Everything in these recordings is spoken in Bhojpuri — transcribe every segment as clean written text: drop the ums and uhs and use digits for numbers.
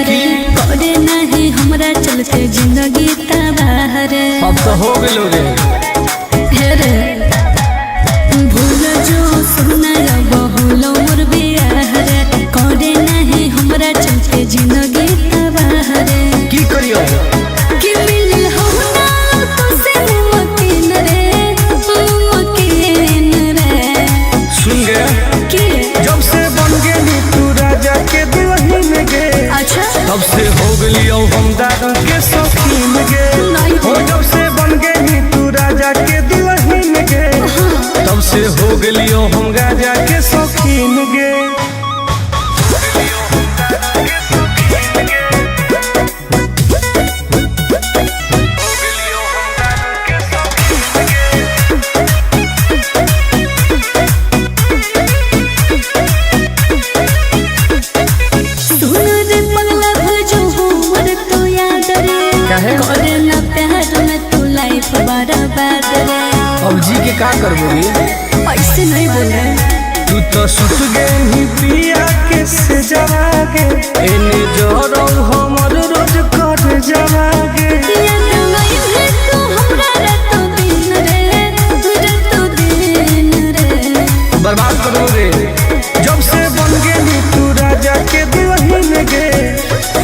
रे करे नहीं हमरा चलते जिंदगी तबाह रे। अब तो हो गए हे रे भूल जो सुना बहुल मोर बियाह रे करे नहीं हमरा चलते जिंदगी तबाह रे। की करियो कि मिल हो ना तो से मुमकिन रे मुमकिन रे। सुन गया कि जब से बन गई तू राजा के दुल्हन गे अच्छा तब से हो गई हम दारू के शौकीन गे। नहीं हो जब से बन गई तू राजा के दुल्हन गे तब से हो गई हम गाजा के शौकीन गे। करे ना प्यार में तू लाइफ बर्बाद रे। अब जी के का करबो रे ऐसे नहीं बोले तू तो सुत गई पिया के से जवागे एने जोरो हमर रोज कर जवागे। याद नहीं है तू हमरा रात दिन रे रात दिन रे। बर्बाद करो रे जब से बन गई तू राजा के दुल्हन गे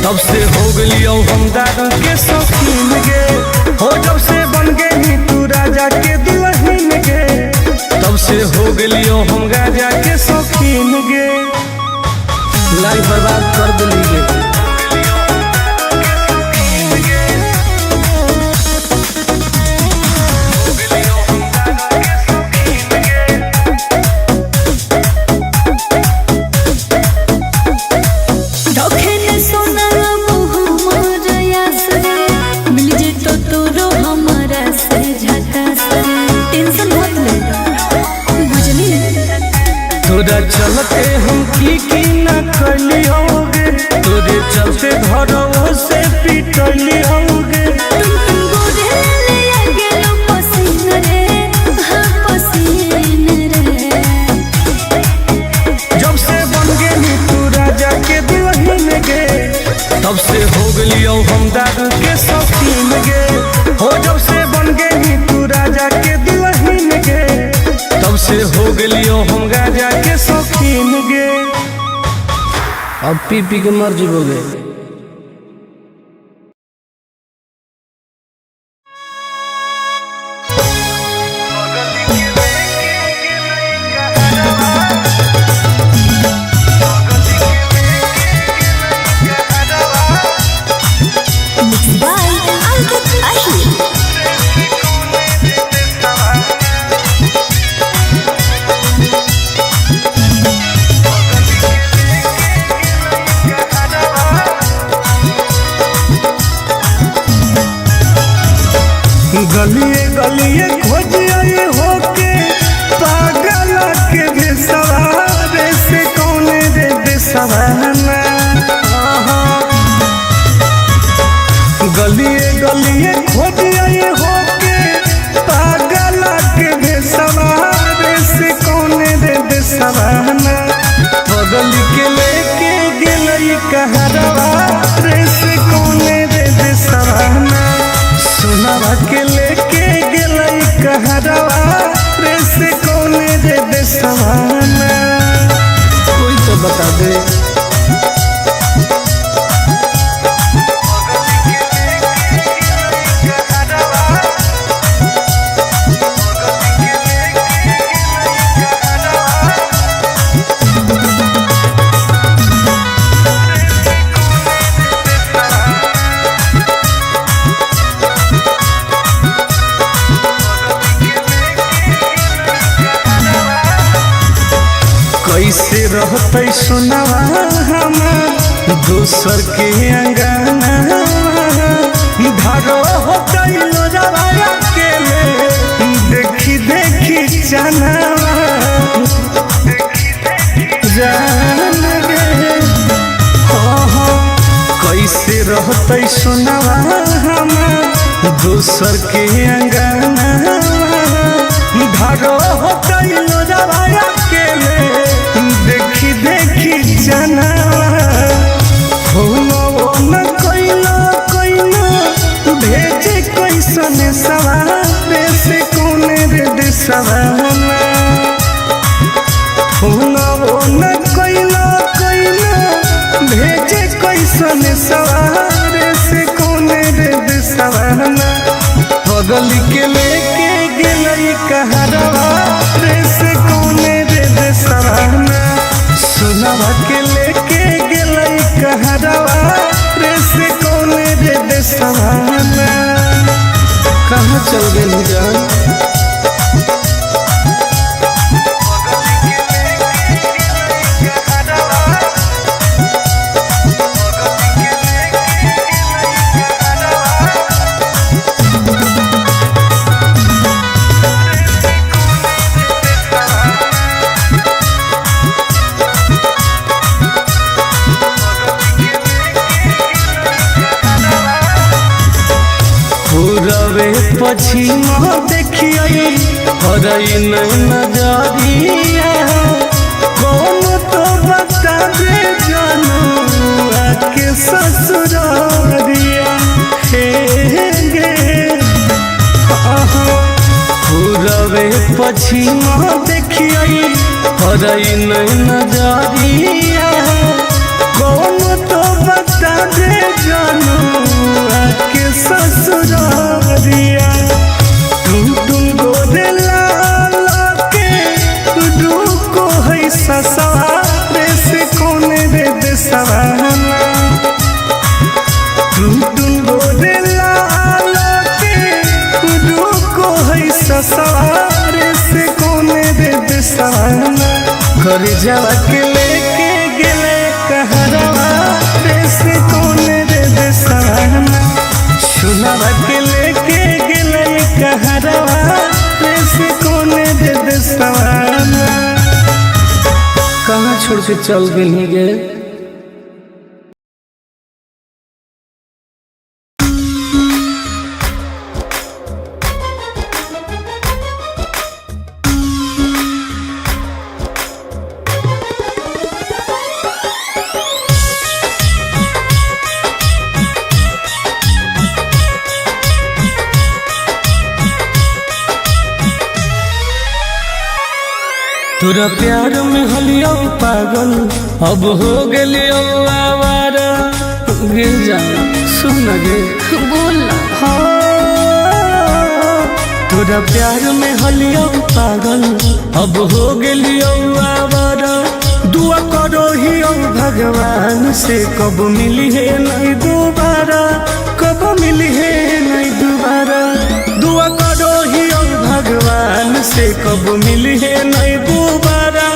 तब से हो गई हम दारू के शौकीन गे। हो जब से बन गई तू राजा के दुल्हन गे तब से हो गई हम गाजा के शौकीन गे। लाइफ बर्बाद कर दिली गे। तोरा चलते हम की न कलियोगे तोरे चलते घरों से पिटलियोगे। जब से बन गई तू राजा के दुल्हन गे तब से हो गई हम दारू के शौकीन गे। हो जब से बन गई तू राजा के दुल्हन गे तब से हो गई हम गाजा के शौकीन गे। अब पी पी के मर जीवोगे। गलिए गलिए खोज आए होके पागल के बेसवारे से कौन रे बेसवाना। गलिए गलिए खोज आए होके पागल के बेसवारे से कौन रे बेसवाना। बगल के लेके गेलई कहरवा रे से कौन रे बेसवाना। सोनावा के लेके गेलई कहरवा रे से कौन रे बेसवाना। कोई तो बता दे। कैसे रहते सुनवा हम दोसर के अंगना धारो होते लोजवाया के देखी देखी जाना जान रे। कैसे रहते सुनवा हम दोसर के अंगना धारो होते लोजवाया के देखी देखी जाना। सवारे से कोने रे दिसवाना बगली के लेके गेलई कहरवा रे से कोने रे दिसवाना सुनवा के लेके गेलई कहरवा रे से कोने रे दिसवाना कहाँ चल गई जान रवे पछिमा देखिए हरई नजरिया कौन तो बता दे जानू आके ससुरारिया हे गे रवे पछिमा देखिए हरई नजरिया कौन तो बता दे जानू आके ससुरारिया टुन गोरे लाला के डूको है ससुरारे से कोने रे देसवाना टुन गोरे लाला के डूको है ससुरारे से कोने रे देसवाना कर जावा के लेके गेले कहरवा रे से कोने रे देसवाना सुनवा के लेके गेले कहरवा रे से कोने रे देसवाना कहाँ छोड़ के चल गई गे तोरा प्यार में हलियो पागल अब हो गेलियो आवारा गे जान सुन गे बोल ना तोरा प्यार में हलियो पागल अब हो गेलियो आवारा दुआ करो ही भगवान से कब मिली है नहीं दोबारा कब मिली है नहीं दोबारा दुआ करो ही भगवान से कब मिली है नहीं दोबारा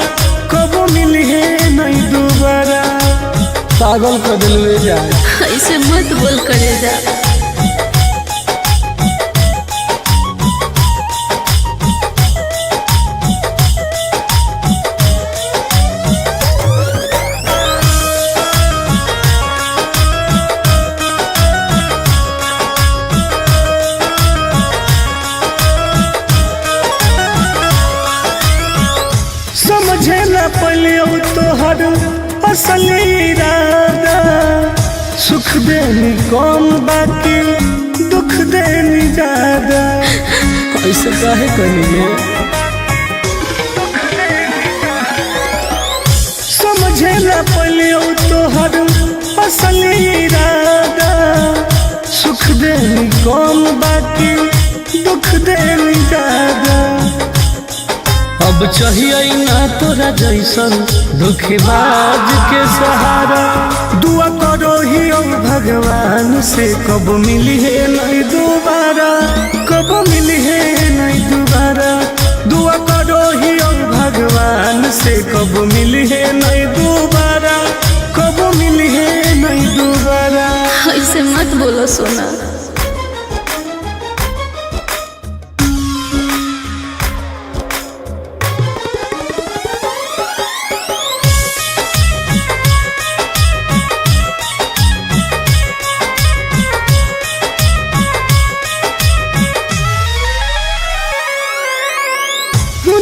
कब मिली है नहीं दोबारा पागल कर दिल जा ऐसे मत बोल करे जा समझे न पलियो तोहर असल इरादा सुख देनी कौन बाकी दुख देनी ज्यादा ऐसे काहे करिए समझे न पलियो तोहर असल इरादा सुख देनी कौन बाकी दुख देनी ज्यादा अब चाहिए ना तोरा जैसन धोखेबाज के सहारा दुआ करो ही भगवान से कब मिली है नहीं दोबारा कब मिली है नहीं दोबारा दुआ करो ही भगवान से कब मिली है नहीं दोबारा कब मिली है नहीं दोबारा ऐसे मत बोलो सोना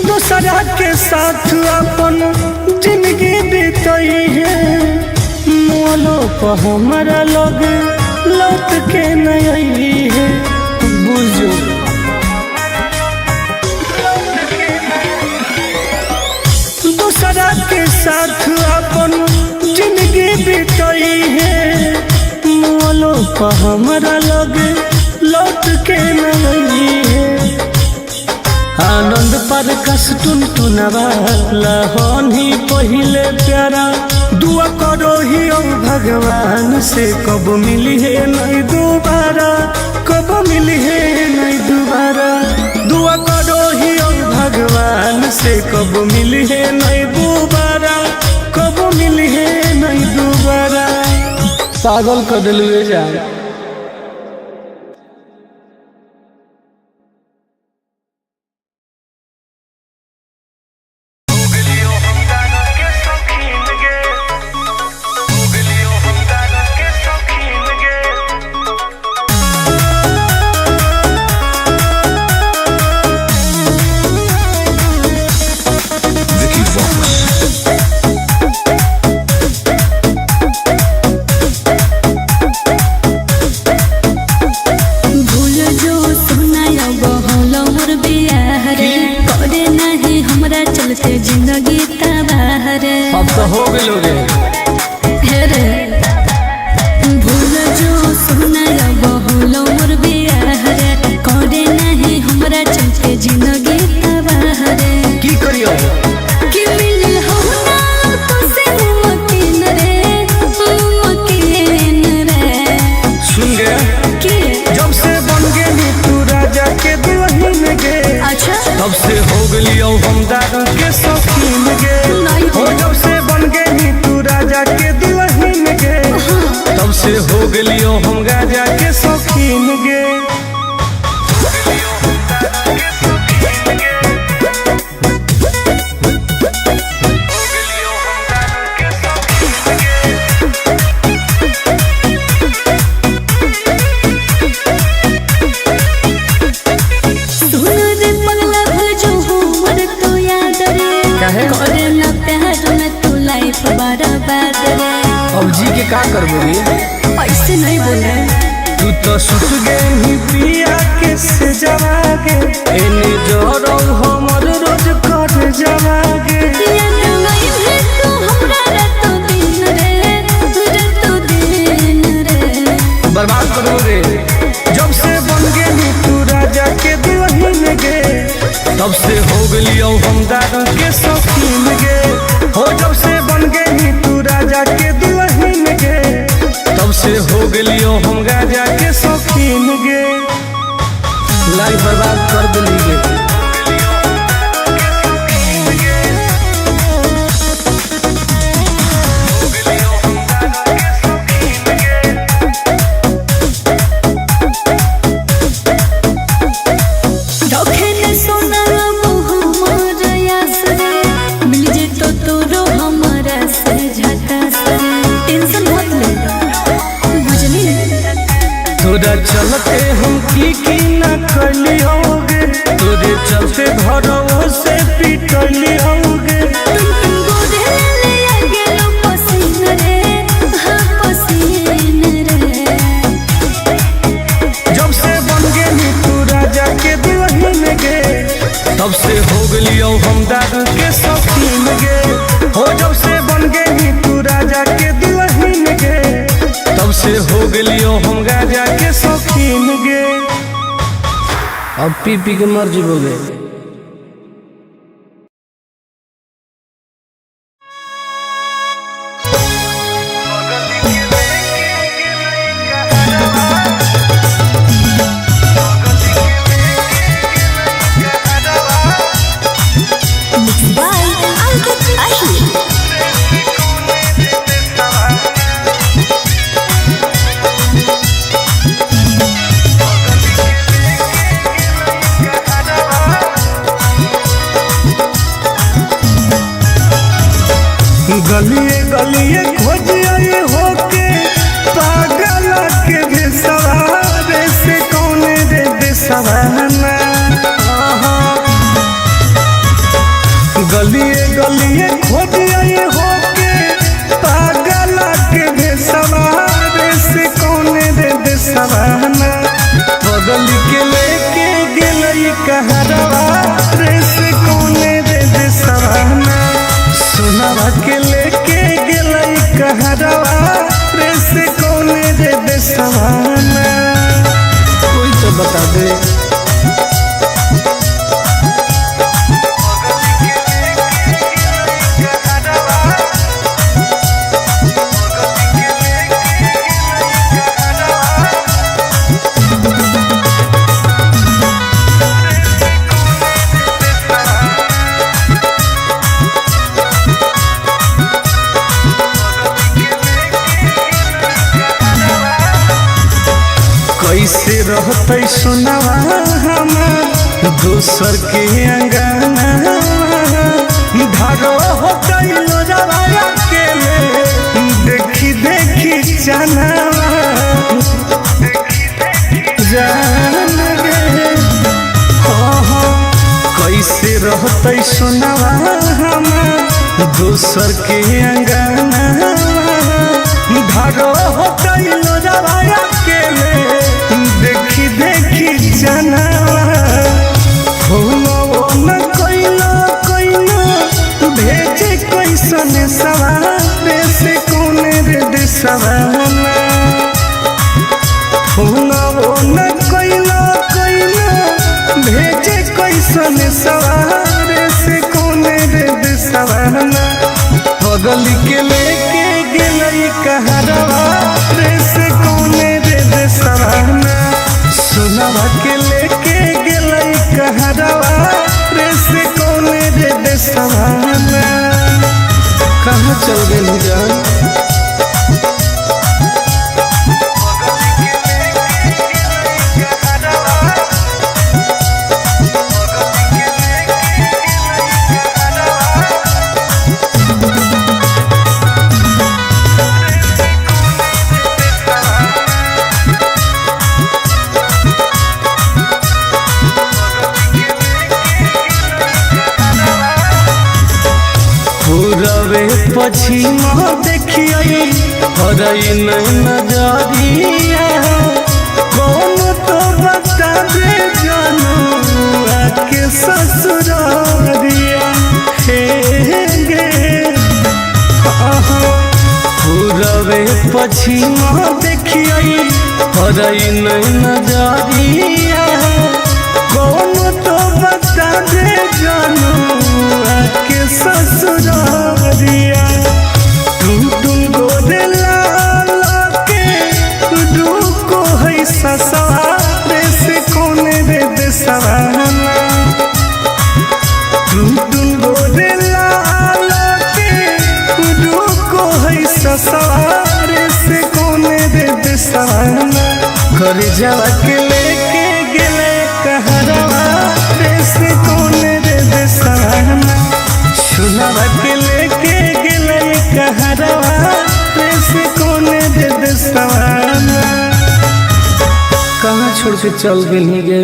दूसरा के साथ अपन जिंदगी बीतई है मोलो पर हमारा लोग लौट के नहीं है बुझो दूसरा के साथ अपन जिंदगी बीतई है हमरा लगे लौट के न है। आनंद पर कस टुनटुनवा लहनी पहिले प्यारा दुआ करो ही भगवान से कब मिली है नहीं दोबारा, कब मिली है नहीं दोबारा। दुआ करो ही भगवान से कब मिली है नहीं दोबारा, कब मिली है नहीं दोबारा। पागल कर दिलवे जान। जिंदगी तबाह रे अब तो हो गेलो रे रे भूल जो सुनाया बहुल मोर बियाह रे करे नहीं हमरा चलते जिंदगी तबाह रे। की करियो कि मिल हो ना तो से मुमकिन रे सुन गे कि जब से बन गेली तू राजा के दुल्हन गे, अच्छा तब से हो गेलियो हम दादा के शौकीन गे। हो जब से बन गेली तू राजा के दुल्हन गे, तब से हो गेलियो हम राजा के शौकीन गे। करे ना प्यार में तू लाइफ बर्बाद रे। अब जी के का करबो रे, ऐसे नहीं बोले तू तो सुत गेली पिया के से जवागे एने जोरो हमर रोज कर जवागे। याद नहीं है तू हमरा रातों दिन रे बर्बाद करो रे। जब से बन गेली तू राजा के दुल्हन गे, तब से हो गेलियो हम दादा के शौकीन गे। हो जब से बन गेली तू राजा के दुल्हन गे, तब से हो गेलियो हम राजा के शौकीन गे। लाइफ बर्बाद कर दिली गे। तोरा चलते हम की ना करली होगे, तोरे चलते घरों से पिटली होगे। जब से बन गेली तू राजा के दुल्हन गे, तब से हो गेलियो हम दादा के शौकीन गे। हो जब से बन गेली तू राजा के दुल्हन गे, तब से हो गेलियो हम राजा के शौकीन गे। अब पी पी के मर जीवोगे। गलिए गलिए खोजिए होके पागल के भेसवारे से कौने रे बेसवाना। गलिए गलिए खोजिए होके पागल के भेसवारे से कौने रे बेसवाना। बदल के लेके गेलई कहरवा रे से कौने रे बेसवाना। सोनावा के लेके गेलई कहरवा रे से कौने रे बेसवाना। बता दे। कैसे रहते सुनवा हमार दोसर के अंगना धारो हो गइलो रवाया के देखी देखी चनावा जान गे हो कैसे रहते सुनवा हमार दोसर के अंगना धारो हो गइलो रवाया के देखी देखी जनावा हो न कोइलो भेजे कैसन सवारे से कोने रे देसवाना हो न कोइलो भेजे कैसन सवारे से कोने रे देसवाना बगली के लेके गेलई कहरवा रे से कोने रे देसवाना सुनवा के लेके गेलई कहरवा रे से कोने रे देसवाना कहाँ चल गई जान। पूरबे पश्चिम देखिए हरई नहीं नजरिया कौन तो बता दे जानू के ससुरिया हे गे पूरबे पश्चिम देखिए हरई नहीं नजरिया कौन तो बता दे जानू के ससुरिया टुन गोदे लाला के डूको है ससुरे से कोने रे देसवाना टुन गोदे लाला के डूको है ससुरे से कोने रे देसवाना कर जावा के लेके गेले कहरवा रे से कोने रे देसवाना सुनवा के लेके गेले कहरवा रे से कोने रे देसवाना कहाँ छोड़ के चल गई गे।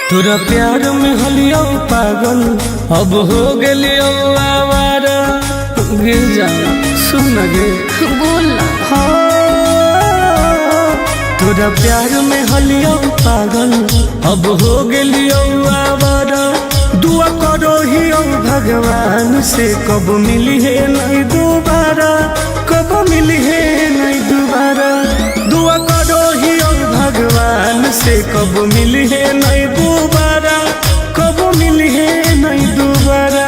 तोरा प्यार में हलियो पागल अब हो गेलियो आवारा गिर जाना सुन गे बोल तोरा प्यार में हलियो पागल अब हो गेलियो आवारा दुआ करो ही भगवान से कब मिली है नहीं दोबारा कब मिली है नहीं दोबारा दुआ करो ही भगवान से कब मिली है नहीं दोबारा कब मिली है नहीं दोबारा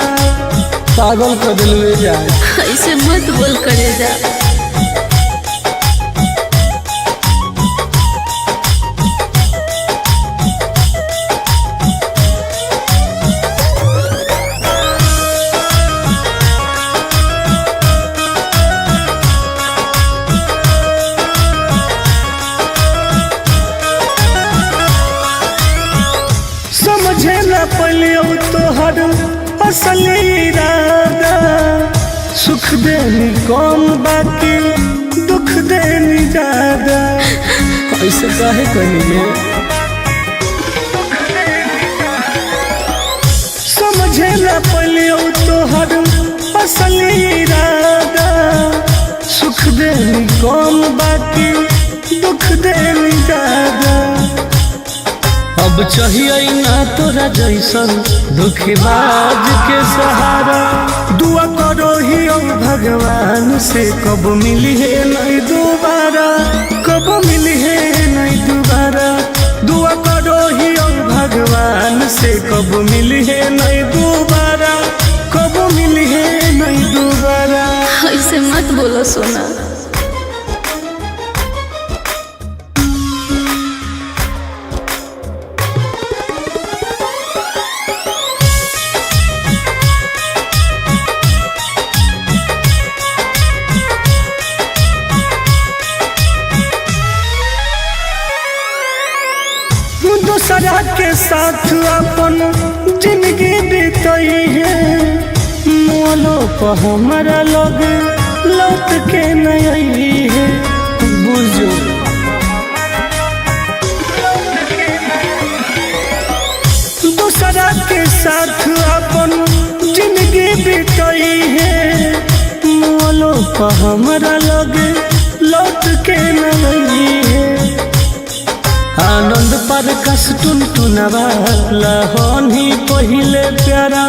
पागल कर दिल जाए ऐसे मत बोल करे जा। पलियो तोहर असली इरादा सुख देनी कौन बाकी दुख देनी ज्यादा ऐसे काहे कहिए समझे न देनी कौन बाकी दुख देनी ज्यादा। अब चाहिए ना तोरा जैसन दुखबाज के सहारा। दुआ करो ही ओ भगवान से कब मिली है नहीं दोबारा, कब मिली है नहीं दोबारा। दुआ करो ही ओ भगवान से कब मिली है नहीं दोबारा, कब मिली है नहीं दोबारा। ऐसे मत बोलो सोना। दूसरा के साथ अपन जिंदगी बीतई है, मोलो पर हमारा लोग लौट के नहीं है। बुझो दूसरा के साथ अपन जिंदगी बीतई है, मोलो पर हमारा लोग लौट के नहीं है। आनंद पर कस टुनटुनवा लहनी पहिले प्यारा।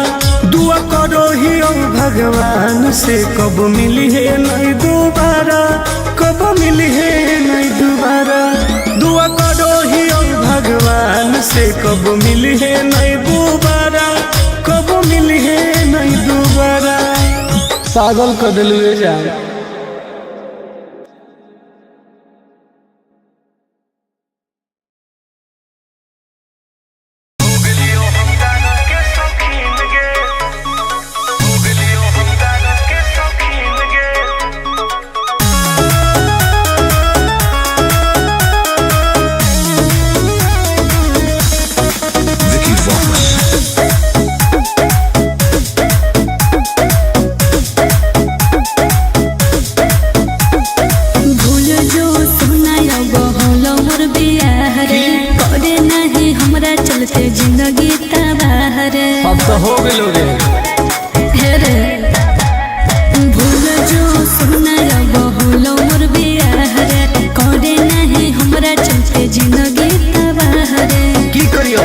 दुआ करो ही ओ भगवान से कब मिली है नहीं दोबारा, कब मिली है नहीं दोबारा। दुआ करो ही ओ भगवान से कब मिली है नहीं दोबारा, कब मिली है नहीं दोबारा। पागल कर दिलवे जा। जिंदगी तबाह रे, अब तो हो गए रे भूल जो सुना बहुलो मोर बियाह रे। करे नहीं हमरा चलते जिंदगी तबाह रे। की करियो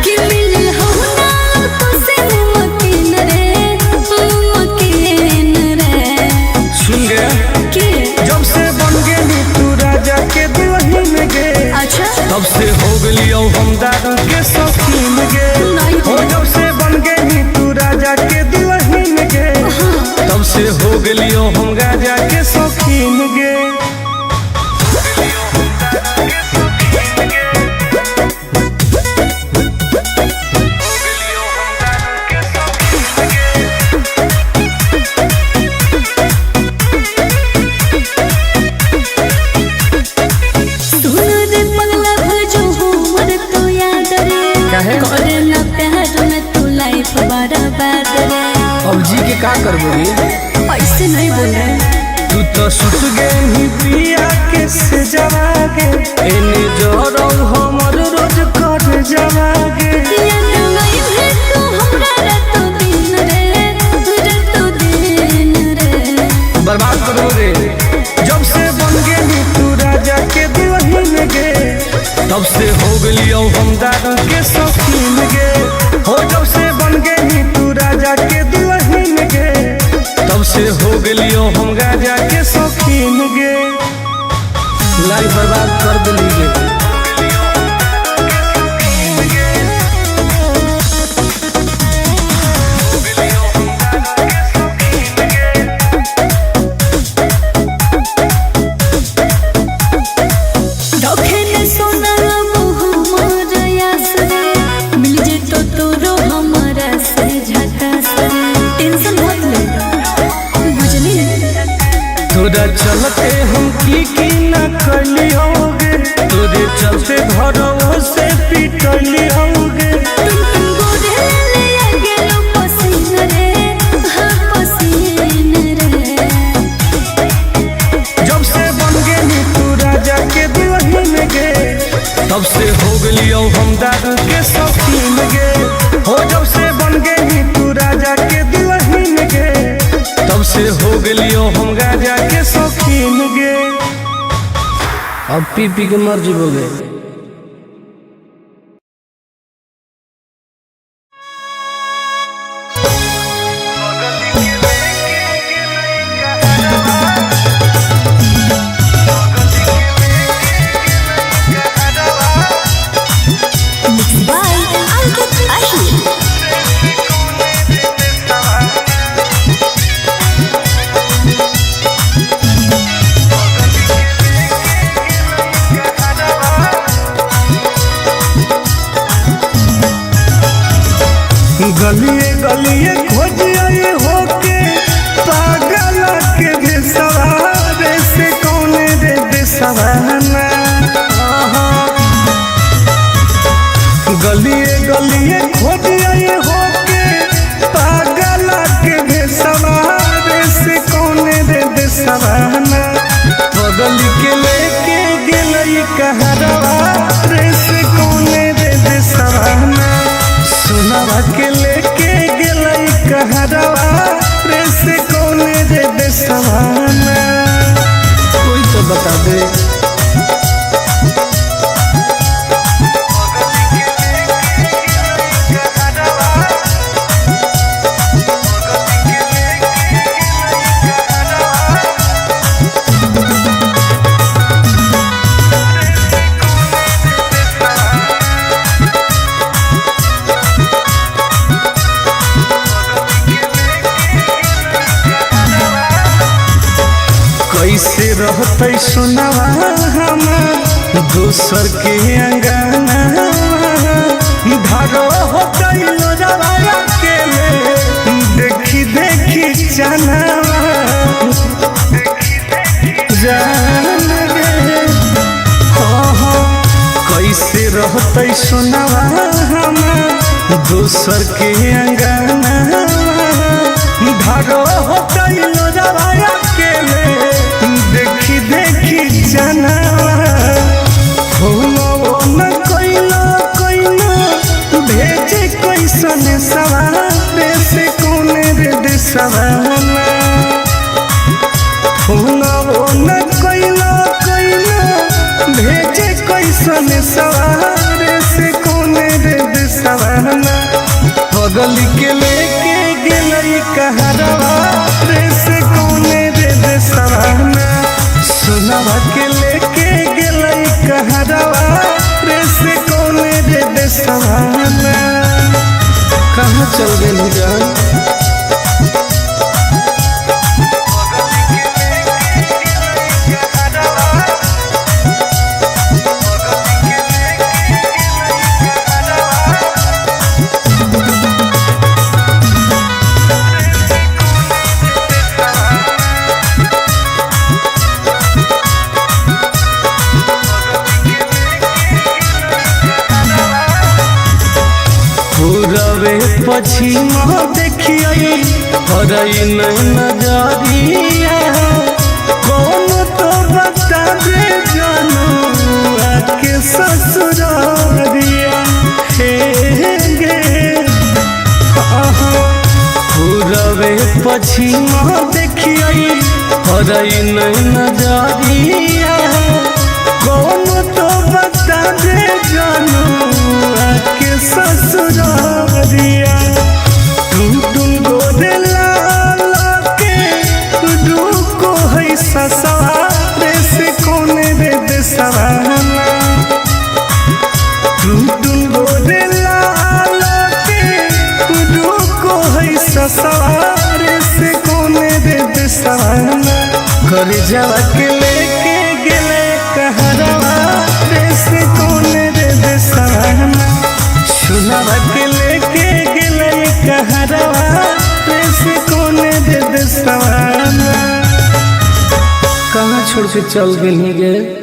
कि मिल हो ना तो से मकीन रे, मकीन रे। सुन गया कि जब से बन गई तू राजा के दुल्हन गे, अच्छा तब से हो गई हम दारू के शौकीन गे। हो जब से बन गई तू राजा के दुल्हन गे, तब से हो गई हम गाजा के शौकीन गे। करे ना प्यार में तू लाइफ बर्बाद रे। अब जी के का करबोगी, ऐसे नहीं बोल रहे। तू तो सुत गई पिया के से जवागे, एने जोरो हमर रोज कर जवागे। याद नहीं है तू हमरा रातो दिन रे, रातो दिन रे। बर्बाद करो रे। जब से बन गई तू राजा के दुल्हन गे, तब से हो गई हम दारू के शौकीन गे। हो जब से बन गई तू राजा के दुल्हन गे, तब से हो गई हम गाजा के शौकीन गे। लाइफ बर्बाद कर दिली गे। तोरा चलते हम की न कली होगे, तोरे चलते घरों से पिटली होगे। जब से बन गई तू राजा के दुल्हन गे, तब से हो गई हम दारू के शौकीन गे। हो जब से बन गई तू राजा के दुल्हन गे, तब से हो गई हम गाजा के शौकीन पी पी के मर जीवोगे। गलिए गलिए खोजिए होके पागल के बेसवारे से कौने रे बेसवाना। गलिए गलिए खोजिए होके पागल के बेसवारे से कौने रे बेसवाना। बगल के लेके गेलई कहरवा रे से कौने रे बेसवाना। सुनावा के लेके गेलई कहरवा रे से कौने रे बेसवाना। कोई तो बता दे। कैसे रहते सुनावा हमार दोसर के अंगना। धारो होते लोजवाया के देखी देखी चनावा जान रे। कैसे रहते सुनावा हमार दोसर के अंगना। धारो होते लोजवाया के देखी देखी जनावा। फोनो न कोइला कोइला भेजे कैसन सवारे से कौने रे देसवाना। फोनो न कोइला कोइला भेजे कैसन सवारे से कौने रे देसवाना। बगल के लेके गेलई कहरवा रे से कौने रे देसवाना। सुनावा के लेके गेलई कहरवा रे से कौने रे देसवाना। कहाँ चल गए जान। पूरबे पश्चिमा देखिए हरई नजरिया। कौन तो बता दे जानू आके ससुरारिया। हे गे पूरबे पश्चिमा देखिए हरई नजरिया। कौन तो बता दे जानू आके ससुरारिया। टुन टुन गोदे लाला के रुको है ससुरारे से कौने रे देसवाना। टुन टुन गोदे लाला के रुको है ससुरारे से कौने रे देसवाना। घर जावा के लेके गेले कहरवा रे से कौने रे देसवाना। सुनावा के लेके गेलई कहरवा रे से कौने रे देसवाना। कहाँ छोड़ के चल गए।